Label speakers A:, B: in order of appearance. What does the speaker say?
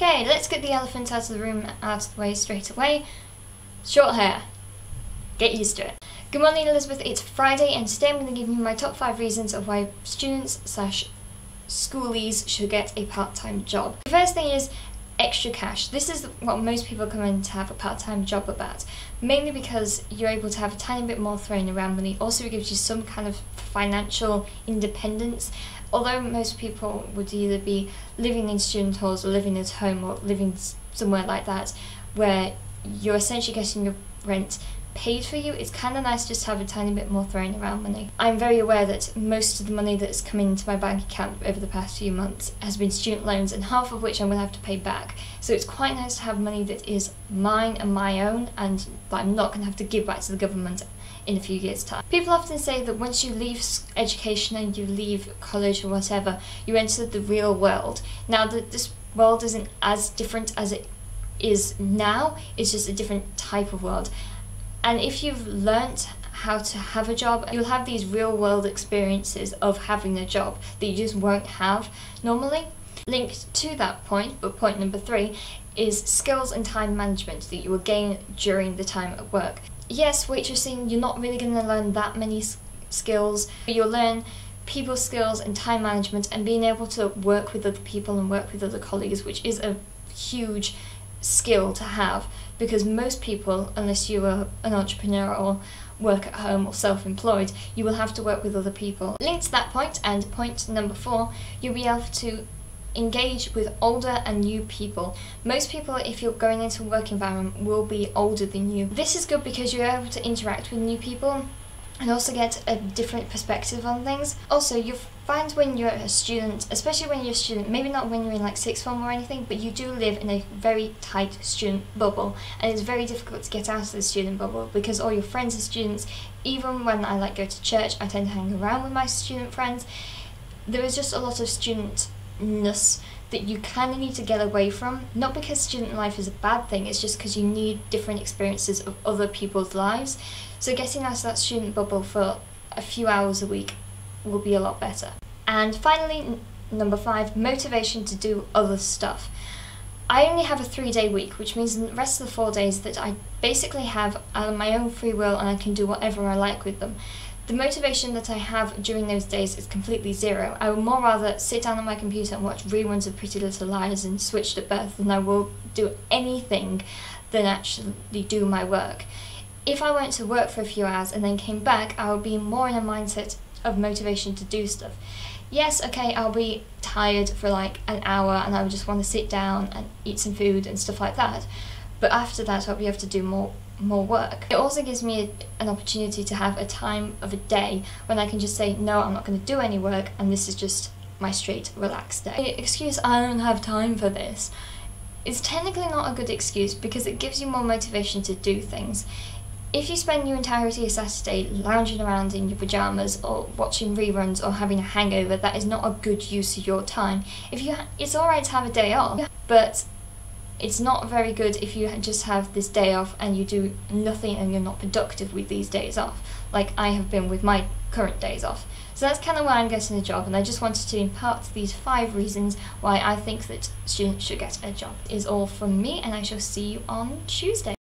A: Okay, let's get the elephant out of the room, out of the way straight away. Short hair. Get used to it. Good morning, Elizabeth. It's Friday, and today I'm going to give you my top 5 reasons of why students / schoolies should get a part-time job. The first thing is extra cash. This is what most people come in to have a part-time job about, mainly because you're able to have a tiny bit more thrown around money. Also, it gives you some kind of financial independence. Although most people would either be living in student halls or living at home or living somewhere like that, where you're essentially getting your rent paid for you, it's kind of nice just to have a tiny bit more thrown around money. I'm very aware that most of the money that's come into my bank account over the past few months has been student loans, and half of which I'm going to have to pay back. So it's quite nice to have money that is mine and my own, and that I'm not going to have to give back to the government in a few years' time. People often say that once you leave education and you leave college or whatever, you enter the real world. Now, this world isn't as different as it is now, it's just a different type of world. And if you've learnt how to have a job, you'll have these real world experiences of having a job that you just won't have normally. Linked to that point, but point number 3, is skills and time management that you will gain during the time at work. Yes, waitressing, you're not really going to learn that many skills, but you'll learn people skills and time management and being able to work with other people and work with other colleagues, which is a huge skill to have, because most people, unless you are an entrepreneur or work at home or self-employed, you will have to work with other people. Linked to that point, and point number 4, you'll be able to engage with older and new people. Most people, if you're going into a work environment, will be older than you. This is good because you're able to interact with new people and also get a different perspective on things. Also, you'll find when you're a student, especially when you're a student, maybe not when you're in like sixth form or anything, but you do live in a very tight student bubble, and it's very difficult to get out of the student bubble because all your friends are students. Even when I go to church, I tend to hang around with my student friends. There is just a lot of studentness that you kind of need to get away from, not because student life is a bad thing, it's just because you need different experiences of other people's lives. So getting out of that student bubble for a few hours a week will be a lot better. And finally, number 5, motivation to do other stuff. I only have a 3-day week, which means the rest of the 4 days that I basically have on my own free will, and I can do whatever I like with them. The motivation that I have during those days is completely zero. I would more rather sit down on my computer and watch reruns of Pretty Little Liars and Switched at Birth than I will do anything than actually do my work. If I went to work for a few hours and then came back, I would be more in a mindset of motivation to do stuff. Yes, okay, I'll be tired for like an hour and I would just want to sit down and eat some food and stuff like that. But after that, I'll be able to do more work. It also gives me an opportunity to have a time of a day when I can just say, no, I'm not going to do any work, and this is just my straight, relaxed day. The excuse, I don't have time for this, is technically not a good excuse because it gives you more motivation to do things. If you spend your entirety of Saturday lounging around in your pyjamas or watching reruns or having a hangover, that is not a good use of your time. It's alright to have a day off, but it's not very good if you just have this day off and you do nothing and you're not productive with these days off, like I have been with my current days off. So that's kind of why I'm getting a job, and I just wanted to impart these 5 reasons why I think that students should get a job. Is all from me, and I shall see you on Tuesday.